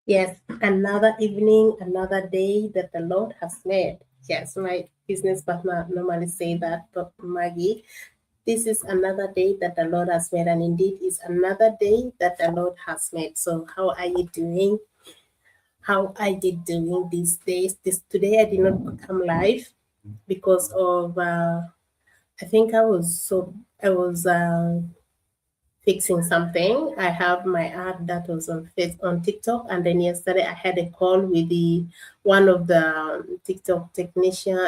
Yes, another evening, another day that the Lord has made. Yes, my business partner normally say that, but Maggie, this is another day that the Lord has made, and indeed is another day that the Lord has made. So, how are you doing? How are you doing these days? This today I did not come live because of I think I was fixing something. I have my ad that was on TikTok, and then yesterday I had a call with the one of the TikTok technician,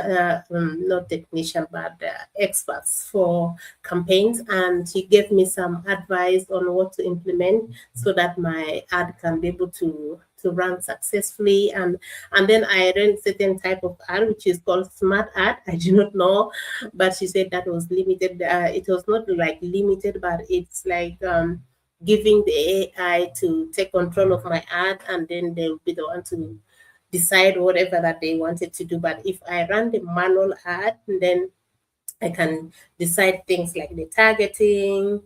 not technician, but experts for campaigns, and he gave me some advice on what to implement so that my ad can be able to run successfully. And then I ran certain type of ad which is called smart ad. I do not know, but she said that was limited. It was not like limited, but it's like giving the AI to take control of my ad, and then they'll be the one to decide whatever that they wanted to do. But if I run the manual ad, then I can decide things like the targeting,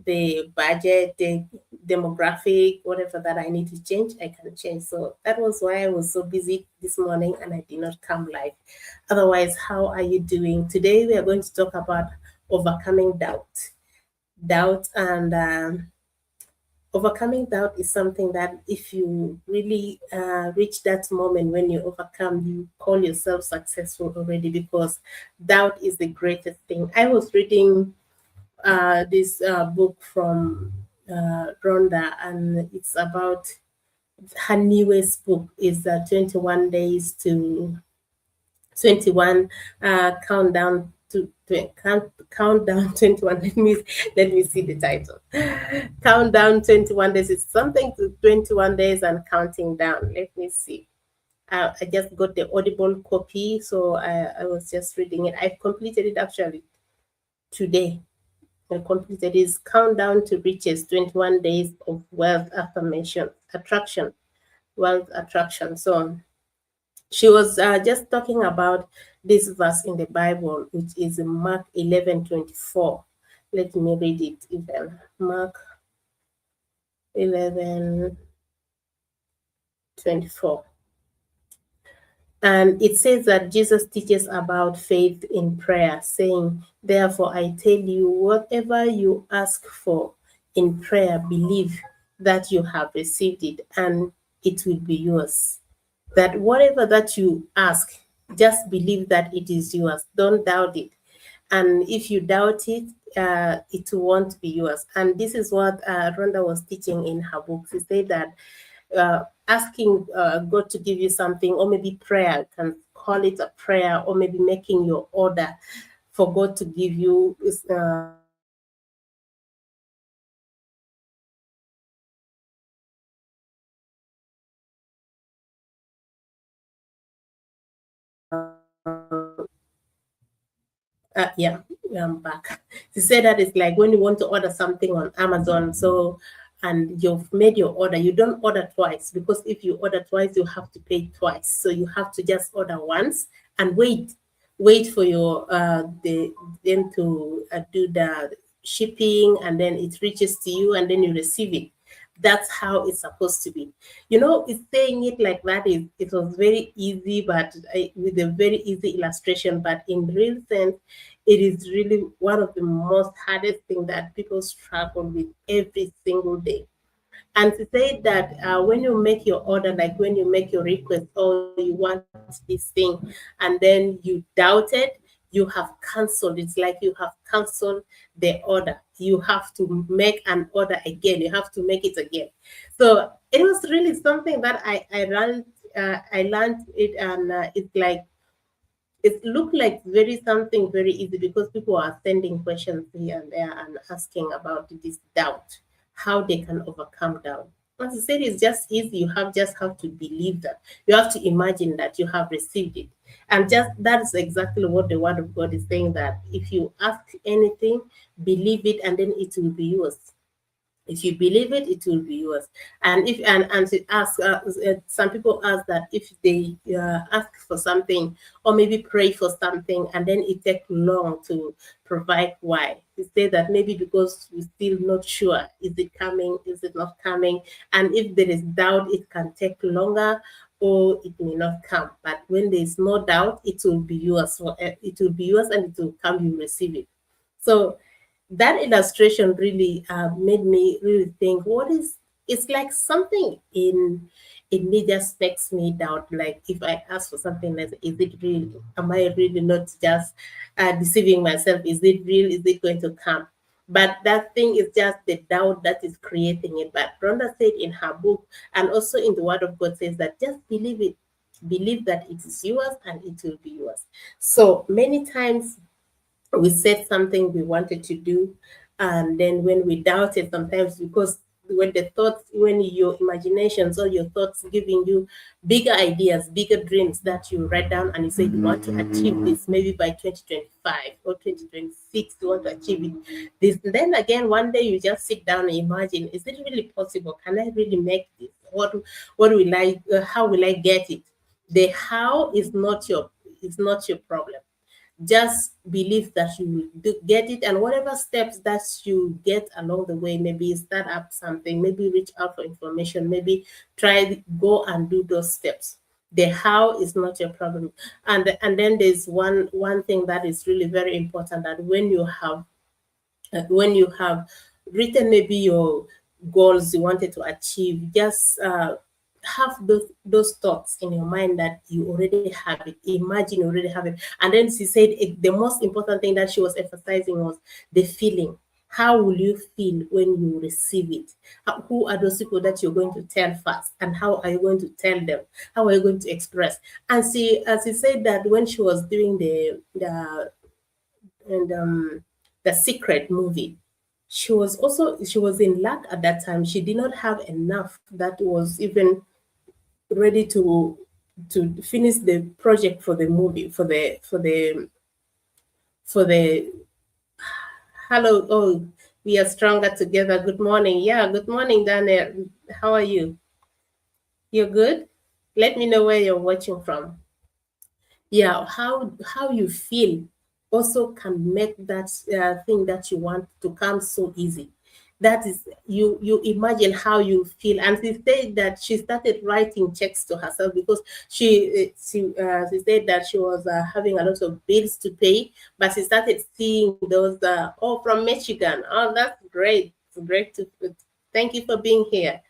the budget, the demographic, whatever that I need to change, I can change. So that was why I was so busy this morning and I did not come live. Otherwise, how are you doing? Today we are going to talk about overcoming doubt. Doubt and overcoming doubt is something that if you really reach that moment when you overcome, you call yourself successful already, because doubt is the greatest thing. I was reading this book from Rhonda, and it's about her newest book is 21 days to 21 countdown to countdown 21. Let me see the title. Countdown 21 days. It's something to 21 days and counting down. Let me see. I just got the audible copy, so I was just reading it. I completed it actually today. I completed his countdown to riches, 21 days of wealth affirmation attraction, wealth attraction. So she was just talking about this verse in the Bible, which is Mark 11:24. Let me read it even. Mark 11:24. And it says that Jesus teaches about faith in prayer, saying, therefore, I tell you, whatever you ask for in prayer, believe that you have received it and it will be yours. That whatever that you ask, just believe that it is yours. Don't doubt it. And if you doubt it, it won't be yours. And this is what Rhonda was teaching in her book. She said that asking God to give you something, or maybe prayer, you can call it a prayer, or maybe making your order for God to give you is yeah, I'm back. She said that it's like when you want to order something on Amazon, so and you've made your order, you don't order twice, because if you order twice, you have to pay twice. So you have to just order once and wait for your them to do the shipping, and then it reaches to you, and then you receive it. That's how it's supposed to be. It's saying it like that is it was very easy, but with a very easy illustration. But in real sense, it is really one of the most hardest thing that people struggle with every single day. And to say that when you make your order, like when you make your request, or you want this thing, and then you doubt it, you have cancelled. It's like you have cancelled the order. You have to make an order again. You have to make it again. So it was really something that I learned it, and it's like it looked like very something very easy, because people are sending questions here and there and asking about this doubt, how they can overcome doubt. As I said, it's just easy. You have to believe that. You have to imagine that you have received it. And just that's exactly what the word of God is saying, that if you ask anything, believe it, and then it will be yours. If you believe it, it will be yours. And if and to ask, some people ask that if they ask for something or maybe pray for something and then it takes long to provide. Why? They say that maybe because we're still not sure, is it coming, is it not coming? And if there is doubt, it can take longer or it may not come. But when there is no doubt, it will be yours. It will be yours and it will come. You receive it. So that illustration really made me really think, what is, it's like something in me just makes me doubt, like if I ask for something like, is it real, am I really not just deceiving myself, is it real, is it going to come? But that thing is just the doubt that is creating it. But Rhonda said in her book, and also in the word of God, says that just believe it, believe that it is yours and it will be yours. So many times we said something we wanted to do, and then when we doubt it, sometimes because when the thoughts, when your imaginations or your thoughts giving you bigger ideas, bigger dreams that you write down and you say you want to achieve this, maybe by 2025 or 2026 you want to achieve it, this, then again one day you just sit down and imagine, is it really possible, can I really make this, what will I, how will I get it? The how is not your, is not your problem. Just believe that you will get it, and whatever steps that you get along the way, maybe start up something, maybe reach out for information, maybe try, go and do those steps. The how is not your problem. And then there's one thing that is really very important, that when you have written maybe your goals you wanted to achieve, just have those thoughts in your mind that you already have it. Imagine you already have it. And then she said the most important thing that she was emphasizing was the feeling. How will you feel when you receive it? Who are those people that you're going to tell first? And how are you going to tell them? How are you going to express? And she, as she said, that when she was doing and the Secret movie, she was in lack at that time. She did not have enough that was even ready to finish the project for the movie, for the hello. Oh, we are stronger together. Good morning. Yeah, good morning, Daniel. How are you? You're good? Let me know where you're watching from. Yeah, how you feel also can make that thing that you want to come so easy. That is, you imagine how you feel. And she said that she started writing checks to herself because she said that she was having a lot of bills to pay, but she started seeing those, oh, from Michigan. Oh, that's great. It's great to, thank you for being here.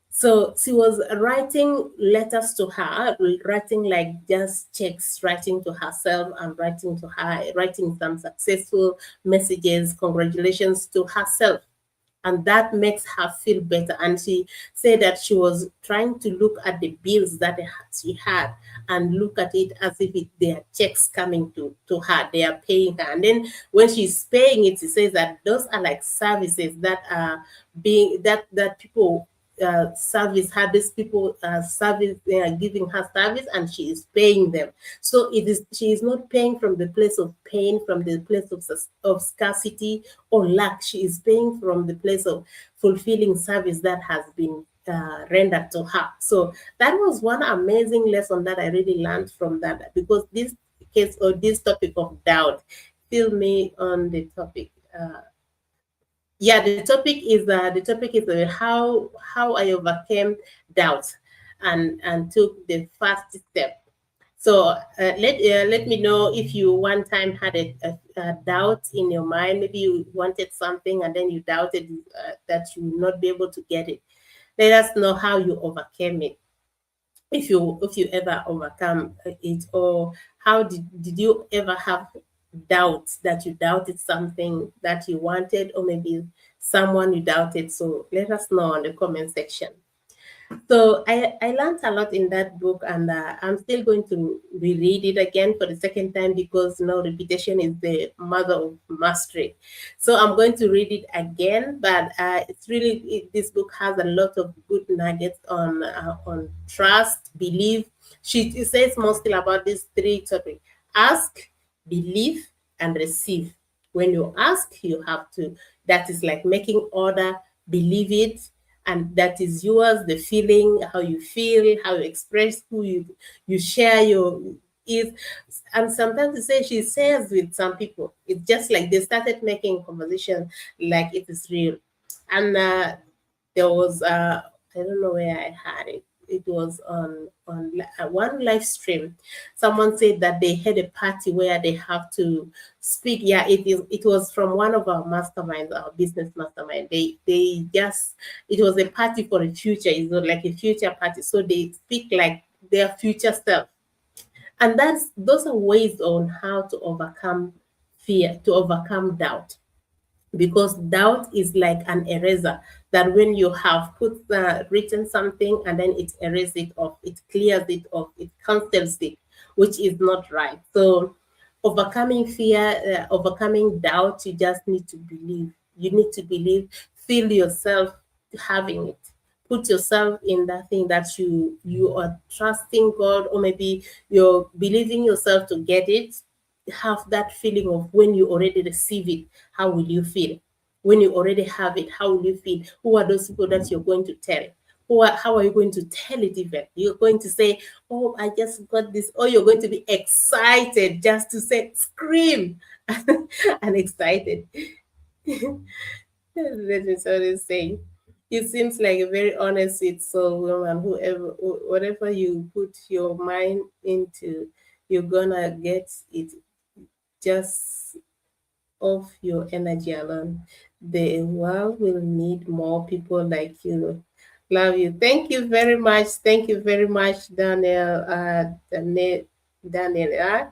So she was writing letters to her, writing like just checks, writing to herself and writing to her, writing some successful messages, congratulations to herself. And that makes her feel better. And she said that she was trying to look at the bills that she had and look at it as if they are checks coming to her, they are paying her. And then when she's paying it, she says that those are like services that are being, that people service her, these people service, they are giving her service and she is paying them. So it is, she is not paying from the place of pain, from the place of scarcity or lack. She is paying from the place of fulfilling service that has been rendered to her. So that was one amazing lesson that I really learned from that, because this case or this topic of doubt, fill me on the topic. Yeah, the topic is how I overcame doubt and took the first step. So let me know if you one time had a doubt in your mind. Maybe you wanted something and then you doubted that you would not be able to get it. Let us know how you overcame it. If you ever overcome it, or how did you ever have doubts, that you doubted something that you wanted, or maybe someone you doubted. So let us know on the comment section. So I learned a lot in that book, and I'm still going to reread it again for the second time, because repetition is the mother of mastery. So I'm going to read it again, but it's really, this book has a lot of good nuggets on trust, belief. It says mostly about these three topics: ask, believe, and receive. When you ask, you have to, that is like making order believe it, and that is yours. The feeling, how you feel, how you express, who you share your is. And sometimes they say she says with some people, it's just like they started making conversation like it is real. And there was I don't know where I had it. It was on one live stream. Someone said that they had a party where they have to speak. Yeah, it was from one of our masterminds, our business mastermind. They just, it was a party for the future. It's not like a future party, so they speak like their future self. And those are ways on how to overcome fear, to overcome doubt, because doubt is like an eraser, that when you have put written something and then it erases it off, it clears it off, it cancels it, which is not right. So overcoming fear, overcoming doubt, you just need to believe. You need to believe. Feel yourself having it. Put yourself in that thing that you are trusting God, or maybe you're believing yourself to get it. Have that feeling of when you already receive it, how will you feel? When you already have it, how will you feel? Who are those people that you're going to tell? How are you going to tell it even? You're going to say, oh, I just got this, or you're going to be excited just to say, scream and excited. Let me always say. It seems like a very honest, sweet soul woman. Whatever you put your mind into, you're gonna get it just off your energy alone. The world will need more people like you. Love you. Thank you very much. Thank you very much, Daniel. Daniel.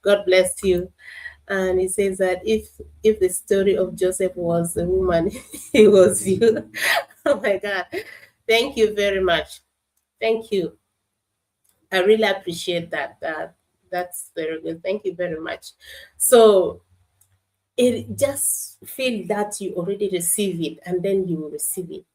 God bless you. And he says that if the story of Joseph was a woman, it was you. Oh my God. Thank you very much. Thank you. I really appreciate that. That's very good. Thank you very much. So it just feel that you already receive it, and then you will receive it.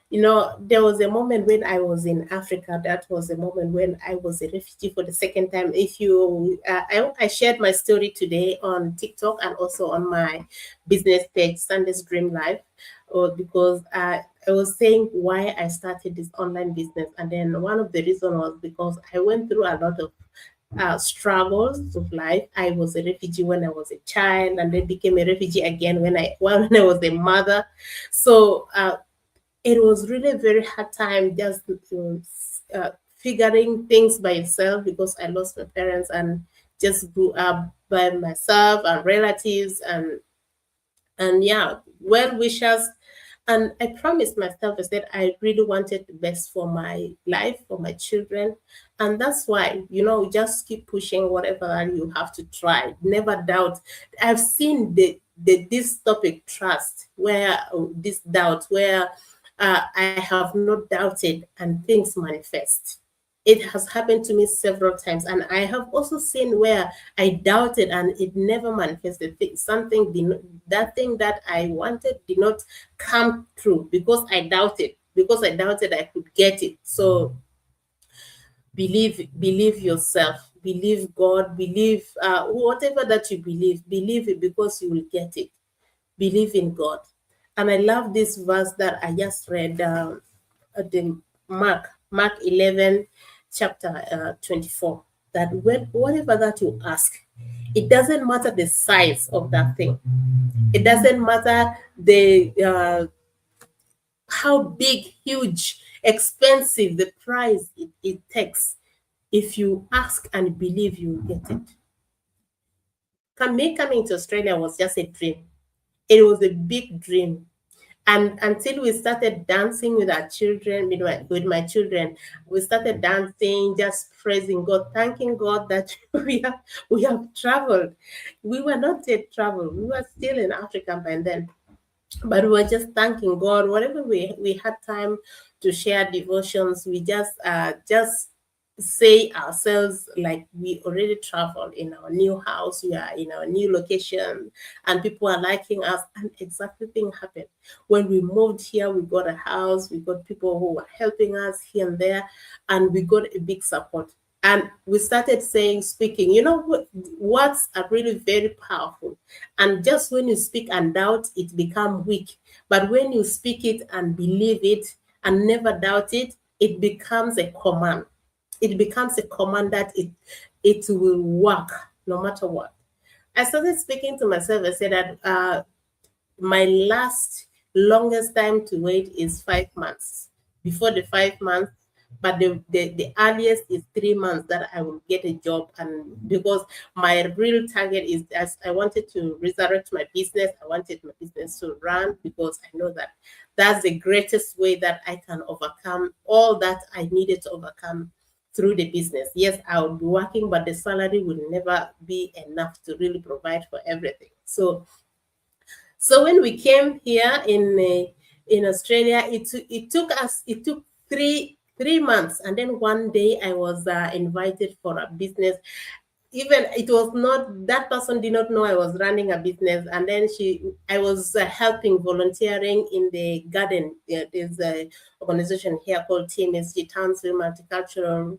There was a moment when I was in Africa. That was a moment when I was a refugee for the second time. If you, I shared my story today on TikTok and also on my business page, Sunday's Dream Life, because I was saying why I started this online business. And then one of the reasons was because I went through a lot of struggles of life. I was a refugee when I was a child, and then became a refugee again when I was a mother. So it was really a very hard time just figuring things by yourself, because I lost my parents and just grew up by myself and relatives and yeah, well wishers. And I promised myself, I said I really wanted the best for my life, for my children. And that's why, just keep pushing whatever that you have to try. Never doubt. I've seen this topic, trust, where this doubt, where I have not doubted and things manifest. It has happened to me several times, and I have also seen where I doubted and it never manifested. That thing that I wanted did not come true because I doubted. Because I doubted I could get it. So believe yourself, believe God, believe whatever that you believe it, because you will get it. Believe in God. And I love this verse that I just read at the Mark 11, chapter 24, that whatever that you ask, it doesn't matter the size of that thing. It doesn't matter the how big, huge, expensive the price it takes. If you ask and believe, you will get it. Coming to Australia was just a dream. It was a big dream. And until we started dancing with our children, with my children, we started dancing, just praising God, thanking God that we have traveled. We were not yet traveled. We were still in Africa by then. But we were just thanking God. Whatever we had time to share devotions, we just say ourselves like we already traveled in our new house, we are in our new location, and people are liking us. And exactly thing happened. When we moved here, we got a house, we got people who were helping us here and there, and we got a big support. And we started saying, speaking, words are really very powerful. And just when you speak and doubt, it become weak. But when you speak it and believe it and never doubt it, it becomes a command. It becomes a command that it will work no matter what. I started speaking to myself. I said that my last longest time to wait is 5 months. Before the 5 months, but the earliest is 3 months that I will get a job. And because my real target is, as I wanted to resurrect my business, I wanted my business to run, because I know that that's the greatest way that I can overcome all that I needed to overcome through the business. Yes, I will be working, but the salary will never be enough to really provide for everything. So when we came here in Australia, it took three months, and then one day I was invited for a business. Even it was not, that person did not know I was running a business, and then I was helping, volunteering in the garden. There's a organization here called TMSG, Townsville Multicultural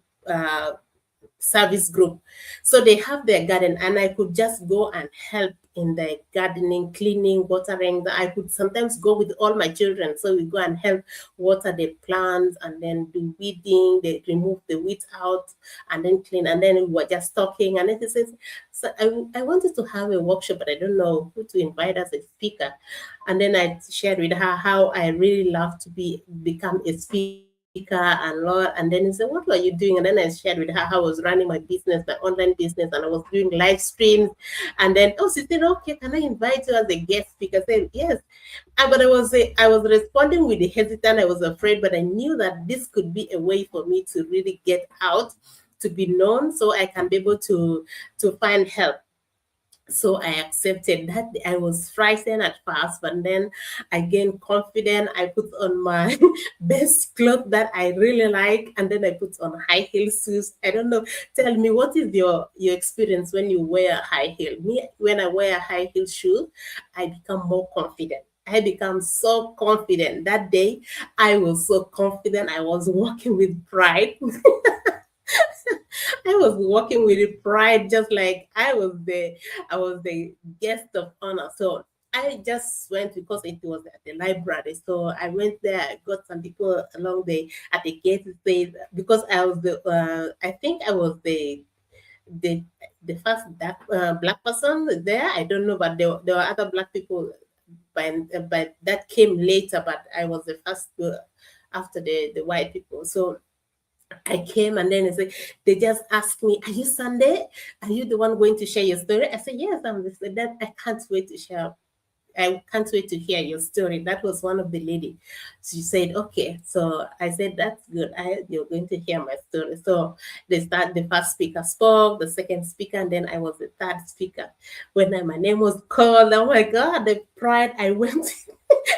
Service Group. So they have their garden, and I could just go and help in the gardening, cleaning, watering. I could sometimes go with all my children. So we go and help water the plants, and then do weeding. They remove the weeds out and then clean. And then we were just talking. And then he says, so I wanted to have a workshop, but I don't know who to invite as a speaker. And then I shared with her how I really love to become a speaker and Lord. And then he said, what were you doing? And then I shared with her how I was running my business, my online business, and I was doing live streams. And then, oh, she said, okay, can I invite you as a guest speaker? I said, yes. But I was responding with the hesitant. I was afraid, but I knew that this could be a way for me to really get out, to be known, so I can be able to find help. So I accepted that. I was frightened at first, but then I gained confidence. I put on my best clothes that I really like, and then I put on high heel shoes. I don't know. Tell me, what is your experience when you wear high heel? Me, when I wear high heel shoes, I become more confident. I become so confident. That day, I was so confident. I was walking with pride. I was walking with pride, just like I was the guest of honor. So I just went because it was at the library. So I went there. I got some people along at the gate to say, because I was I think I was the the first black person there. I don't know, but there were other black people, but that came later. But I was the first after the white people. So I came, and then they just asked me, "Are you Sunday? Are you the one going to share your story?" I said, "Yes, I'm this." That I can't wait to share. I can't wait to hear your story. That was one of the lady. She said, "Okay." So I said, "That's good. You're going to hear my story." So the first speaker spoke, the second speaker, and then I was the third speaker. When my name was called, oh my God, the pride I went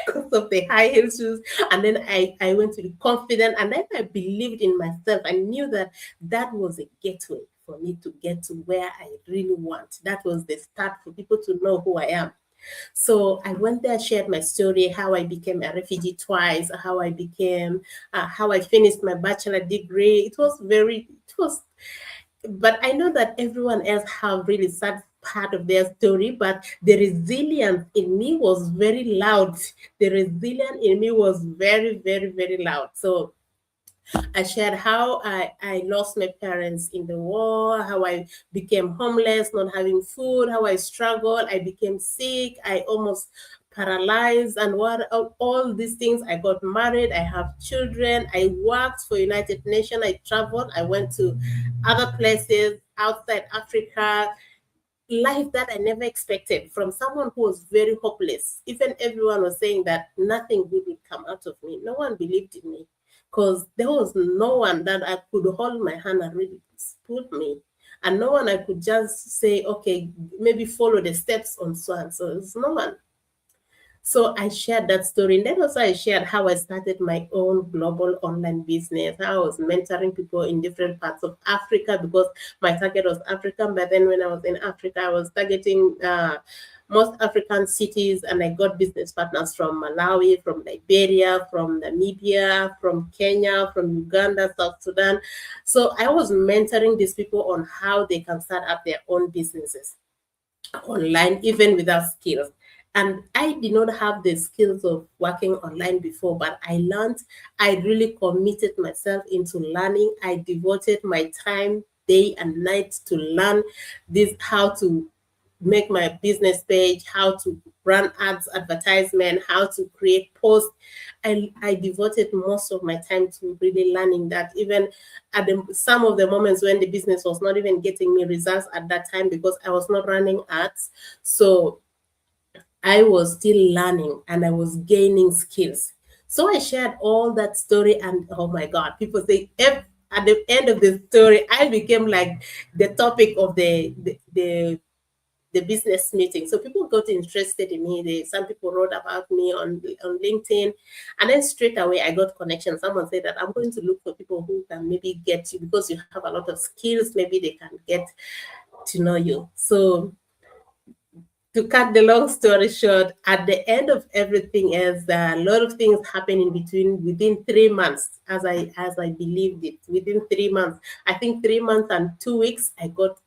because of the high heel shoes. And then I went to be confident, and then I believed in myself. I knew that that was a gateway for me to get to where I really want. That was the start for people to know who I am. So I went there, shared my story, how I became a refugee twice, how I finished my bachelor degree. It was, but I know that everyone else have really sad part of their story, but the resilience in me was very loud. The resilience in me was very, very, very loud. So I shared how I lost my parents in the war, how I became homeless, not having food, how I struggled, I became sick, I almost paralyzed, and what all these things. I got married, I have children, I worked for United Nations, I traveled, I went to other places outside Africa, life that I never expected from someone who was very hopeless. Even everyone was saying that nothing good would come out of me. No one believed in me because there was no one that I could hold my hand and really pull me. And no one I could just say, okay, maybe follow the steps on so and so. There's no one. So I shared that story. And then also I shared how I started my own global online business, how I was mentoring people in different parts of Africa because my target was African. But then when I was in Africa, I was targeting most African cities, and I got business partners from Malawi, from Liberia, from Namibia, from Kenya, from Uganda, South Sudan. So I was mentoring these people on how they can start up their own businesses online, even without skills. And I did not have the skills of working online before, but I learned, I really committed myself into learning. I devoted my time day and night to learn this, how to make my business page, how to run ads, advertisement, how to create posts. I devoted most of my time to really learning that, even at some of the moments when the business was not even getting me results at that time because I was not running ads. So I was still learning and I was gaining skills. So I shared all that story, and oh my God, people say, at the end of the story, I became like the topic of the business meeting. So people got interested in me. Some people wrote about me on LinkedIn, and then straight away I got connection. Someone said that I'm going to look for people who can maybe get you because you have a lot of skills. Maybe they can get to know you. So to cut the long story short, at the end of everything else, a lot of things happen in between within 3 months, as I believed it. Within 3 months, I think 3 months and 2 weeks, I got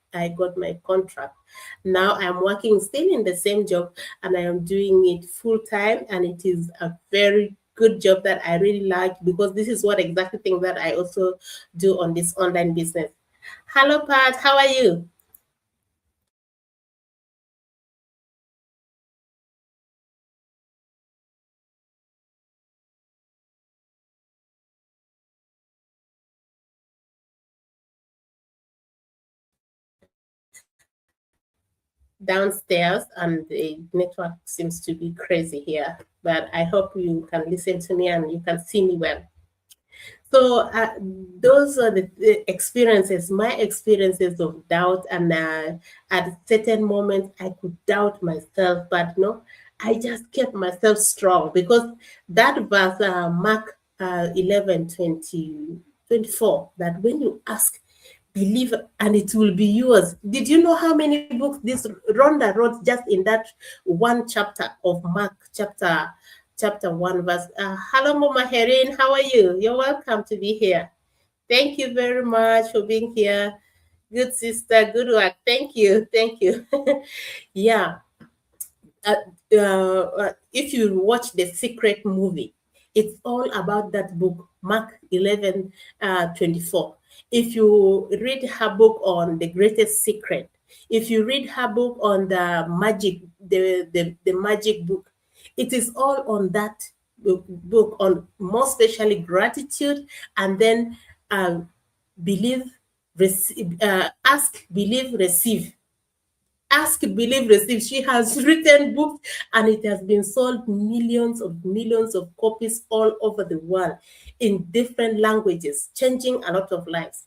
my contract. Now I'm working still in the same job, and I am doing it full time, and it is a very good job that I really like because this is what exactly thing that I also do on this online business. Hello, Pat. How are you? Downstairs, and the network seems to be crazy here. But I hope you can listen to me and you can see me well. So those are the experiences, my experiences of doubt, and at certain moments I could doubt myself, but no, I just kept myself strong because that verse, Mark 11, 20, 24, that when you ask, believe and it will be yours. Did you know how many books this Rhonda wrote just in that one chapter of Mark, chapter 1 verse? Hello, Mama Herin, how are you? You're welcome to be here. Thank you very much for being here. Good sister, good work. Thank you. Yeah, uh, if you watch the Secret movie, it's all about that book, Mark 11, 24. If you read her book on the greatest secret, if you read her book on the magic, the magic book, it is all on that book, on more especially gratitude, and then believe, receive, ask, believe, receive. Ask, believe, receive. She has written books, and it has been sold millions of copies all over the world in different languages, changing a lot of lives.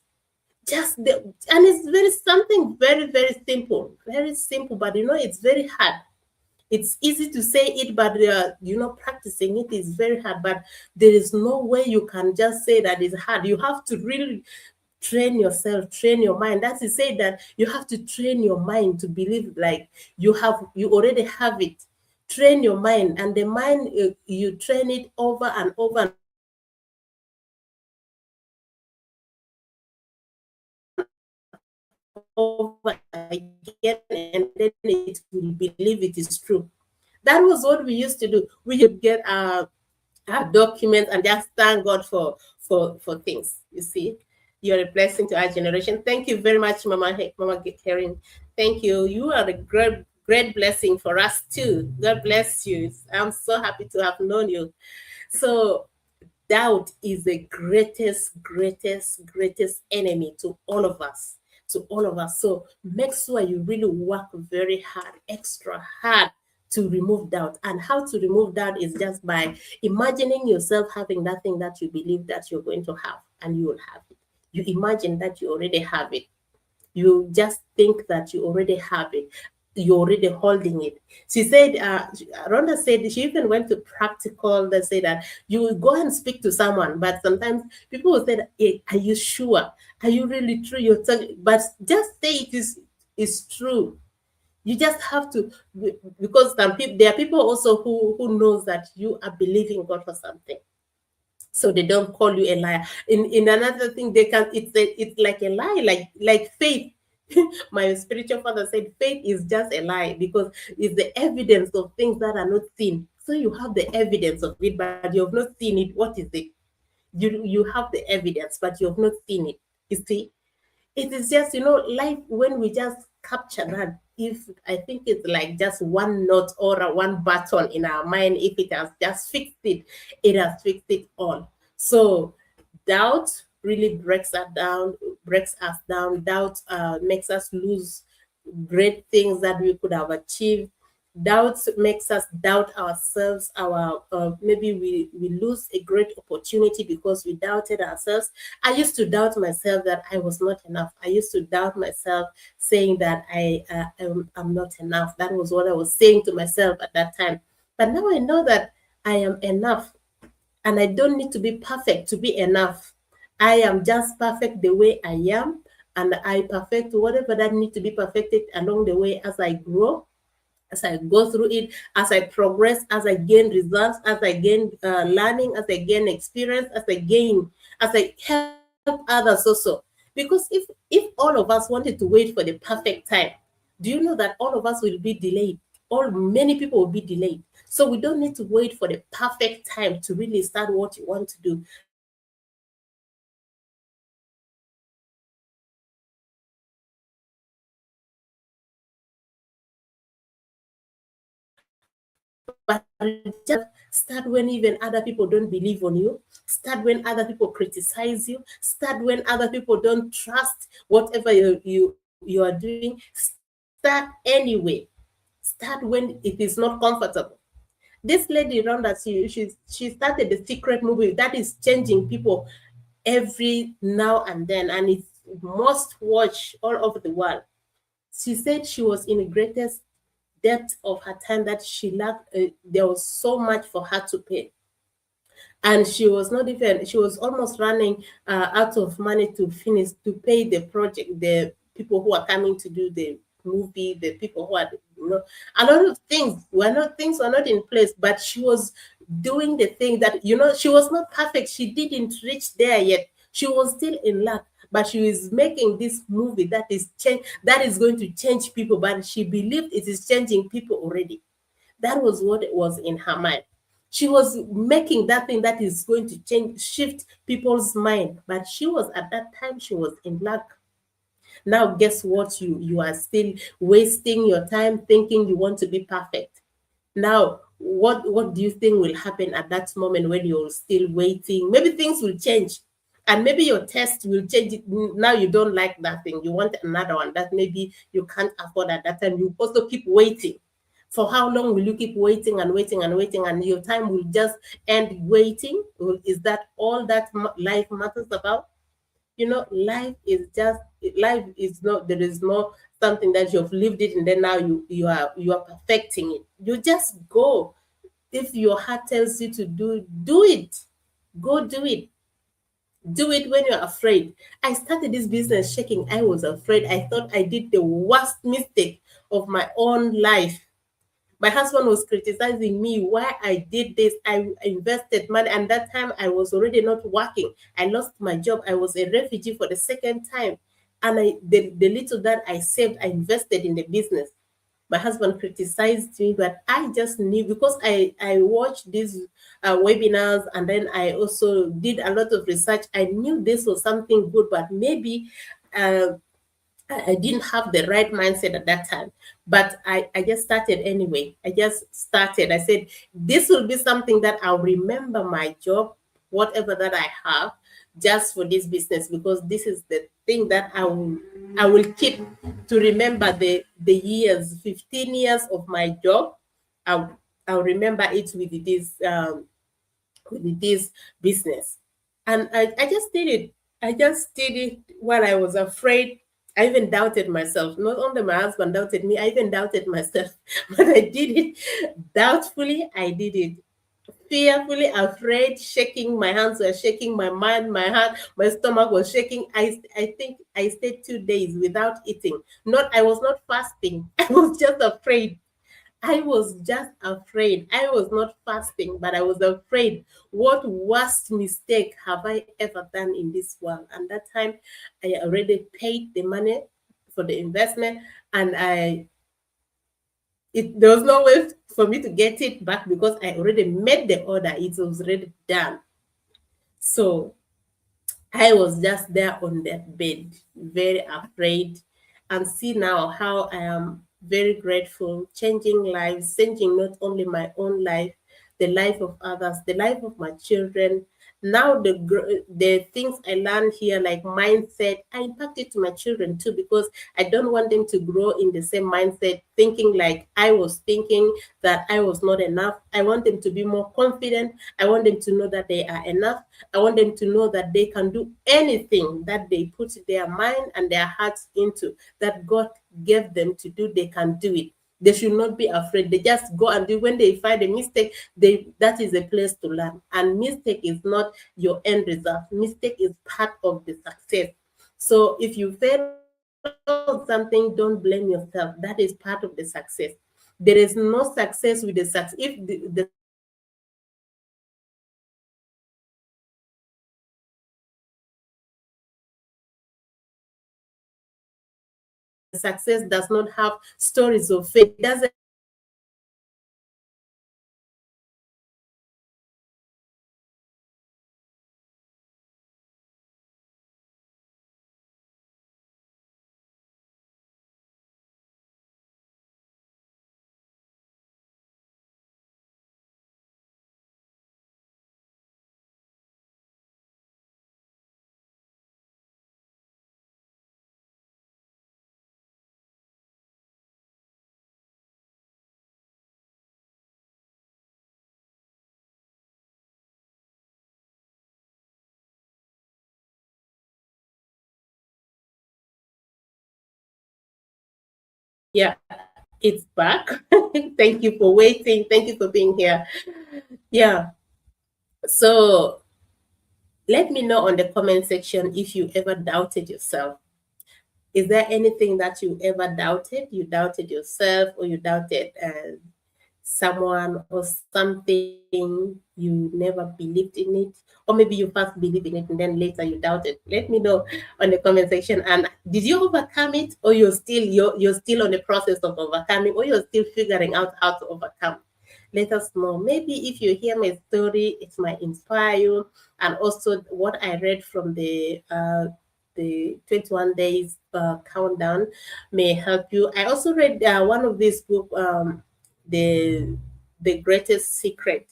And it's very something very simple, very simple, but it's very hard. It's easy to say it, but practicing it is very hard. But there is no way you can just say that it's hard. You have to really train yourself, train your mind. That's to say that you have to train your mind to believe like you already have it. Train your mind, and the mind, you train it over and over and over again, and then it will believe it is true. That was what we used to do. We would get our documents and just thank God for things. You see, you're a blessing to our generation. Thank you very much, Mama Karen. Thank you. You are a great blessing for us too. God bless you. I'm so happy to have known you. So doubt is the greatest enemy to all of us. To all of us. So make sure you really work very hard, extra hard, to remove doubt. And how to remove doubt is just by imagining yourself having that thing that you believe that you're going to have, and you will have it. You imagine that you already have it. You just think that you already have it. You're already holding it. She said, Rhonda said she even went to practical. They say that you will go and speak to someone, but sometimes people will say, "Are you sure? Are you really true? But just say it is true. You just have to, because some people, there are people also who knows that you are believing God for something, so they don't call you a liar. In another thing, they can, it's like a lie, like faith. My spiritual father said faith is just a lie, because it's the evidence of things that are not seen. So you have the evidence of it, but you have not seen it. What is it? You have the evidence, but you have not seen it. You see, it is just, life, when we just capture that, if I think it's like just one note or one button in our mind, if it has just fixed it, it has fixed it all. So doubt really breaks us down. Doubt makes us lose great things that we could have achieved. Doubt makes us doubt ourselves. Our maybe we lose a great opportunity because we doubted ourselves. I used to doubt myself that I was not enough. I used to doubt myself, saying that I'm not enough. That was what I was saying to myself at that time. But now I know that I am enough, and I don't need to be perfect to be enough. I am just perfect the way I am, and I perfect whatever that needs to be perfected along the way as I grow, as I go through it, as I progress, as I gain results, as I gain learning, as I gain experience, as I help others also. Because if all of us wanted to wait for the perfect time, do you know that all of us will be delayed? All Many people will be delayed. So we don't need to wait for the perfect time to really start what you want to do. But start when even other people don't believe on you. Start when other people criticize you. Start when other people don't trust whatever you are doing. Start anyway. Start when it is not comfortable. This lady Rhonda, she started the secret movie that is changing people every now and then, and it's must watch all over the world. She said she was in the greatest depth of her time, that she lacked, there was so much for her to pay, and she was not even, she was almost running out of money to finish, to pay the project, the people who are coming to do the movie, the people who are, a lot of things were not in place, but she was doing the thing that, she was not perfect, she didn't reach there yet, she was still in luck, but she is making this movie that is going to change people, but she believed it is changing people already. That was what it was in her mind. She was making that thing that is going to shift people's mind. But she was, at that time, she was in luck. Now, guess what? You are still wasting your time thinking you want to be perfect. Now, what do you think will happen at that moment when you're still waiting? Maybe things will change, and maybe your test will change. Now you don't like that thing. You want another one that maybe you can't afford at that time. You also keep waiting. For how long will you keep waiting and waiting and waiting, and your time will just end waiting? Is that all that life matters about? Life is not, there is no something that you've lived it and then now you are perfecting it. You just go. If your heart tells you to do it. Go do it. Do it when you're afraid. I started this business shaking. I was afraid. I thought I did the worst mistake of my own life. My husband was criticizing me why I did this. I invested money, and that time I was already not working. I lost my job. I was a refugee for the second time, and the little that I saved, I invested in the business. My husband criticized me, but I just knew, because I watched these webinars, and then I also did a lot of research. I knew this was something good, but maybe uh, I didn't have the right mindset at that time, but I just started anyway. I just started. I said, this will be something that I'll remember my job, whatever that I have, just for this business, because this is the thing that I will keep to remember the years, 15 years of my job. I'll remember it with this business. And I just did it. I just did it while I was afraid. I even doubted myself. Not only my husband doubted me, I even doubted myself. But I did it doubtfully. I did it fearfully afraid, shaking. My hands were shaking, my mind, my heart, my stomach was shaking. I think I stayed 2 days without eating. Not I was not fasting. I was just afraid. I was just afraid. I was not fasting, but I was afraid. What worst mistake have I ever done in this world? And that time, I already paid the money for the investment, and there was no way for me to get it back because I already made the order. It was already done. So I was just there on that bed, very afraid, and see now how I am very grateful, changing lives, changing not only my own life, the life of others, the life of my children. Now the things I learned here, like mindset, I impact it to my children too because I don't want them to grow in the same mindset, thinking like I was thinking that I was not enough. I want them to be more confident. I want them to know that they are enough. I want them to know that they can do anything that they put their mind and their hearts into, that God gave them to do, they can do it. They should not be afraid. They just go and do. When they find a mistake, that is a place to learn. And mistake is not your end result. Mistake is part of the success. So if you fail on something, don't blame yourself. That is part of the success. There is no success with the success. If the success does not have stories of failure, if the success does not have stories of failure, then it doesn't mean that the success is good. Yeah, it's back. Thank you for waiting. Thank you for being here. Yeah. So let me know on the comment section if you ever doubted yourself. Is there anything that you ever doubted? You doubted yourself, or you doubted someone or something, you never believed in it, or maybe you first believed in it and then later you doubted. Let me know on the comment section. And did you overcome it, or you're still on the process of overcoming, or you're still figuring out how to overcome? Let us know. Maybe if you hear my story, it might inspire you. And also what I read from the 21 days countdown may help you. I also read one of these book, the the greatest secret.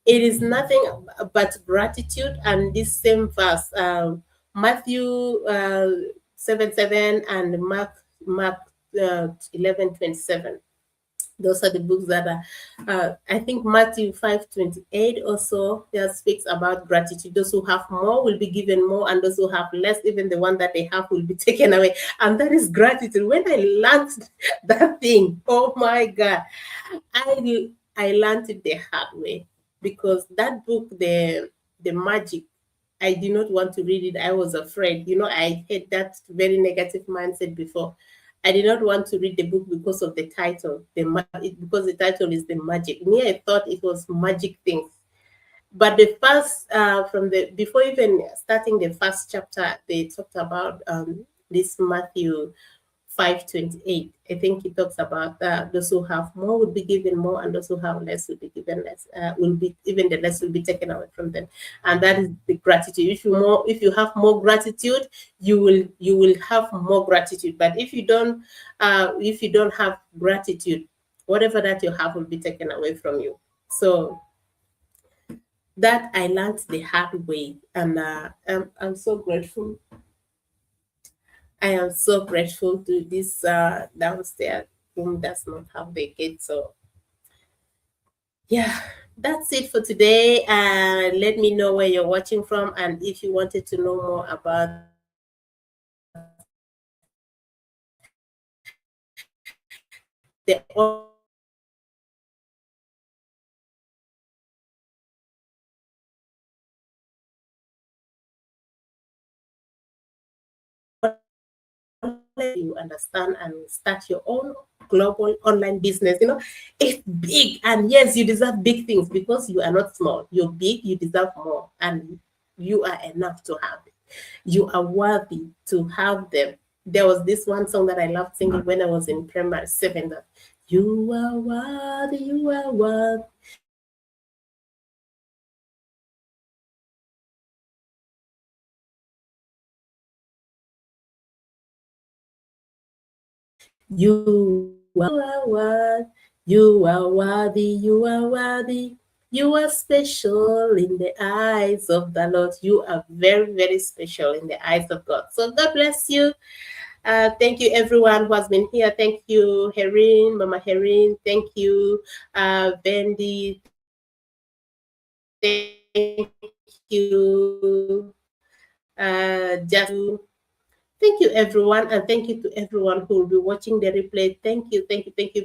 It is nothing but gratitude. And this same verse, Matthew 7:7 and Mark 11:27. Those are the books that are, I think Matthew 5:28 also just speaks about gratitude. Those who have more will be given more, and those who have less, even the one that they have, will be taken away. And that is gratitude. When I learned that thing, oh my God, I learned it the hard way, because that book, the magic, I did not want to read it. I was afraid. I had that very negative mindset before. I did not want to read the book because of the title, because the title is the magic. Me, I thought it was magic things. But the first, from the before even starting the first chapter, they talked about this Matthew 5:28. I think it talks about those who have more will be given more, and those who have less will be given less. Will be even the less will be taken away from them, and that is the gratitude. If you have more gratitude, you will have more gratitude. But if you don't have gratitude, whatever that you have will be taken away from you. So that I learned the hard way, and I'm so grateful. I am so grateful to this downstairs room does not have the gate. So yeah, that's it for today. Let me know where you're watching from, and if you wanted to know more about the Overcame, the Overcame you understand and start your own global online business. It's big, and yes, you deserve big things because you are not small. You're big, you deserve more, and you are enough to have it. You are worthy to have them. There was this one song that I loved singing when I was in primary seven. That you are worthy, you are worthy. You are worthy, you are worthy. You are special in the eyes of the Lord. You are very, very special in the eyes of God. So God bless you. Thank you, everyone who has been here. Thank you, Herin, Mama Herin. Thank you, Bendy. Thank you, just thank you, everyone, and thank you to everyone who will be watching the replay. Thank you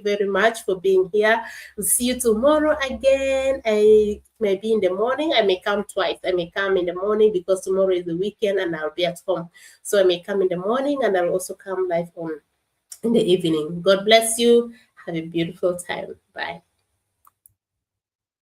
very much for being here. We'll see you tomorrow again. I may be in the morning. I may come twice. I may come in the morning because tomorrow is the weekend and I'll be at home. So I may come in the morning and I'll also come live on in the evening. God bless you. Have a beautiful time. Bye.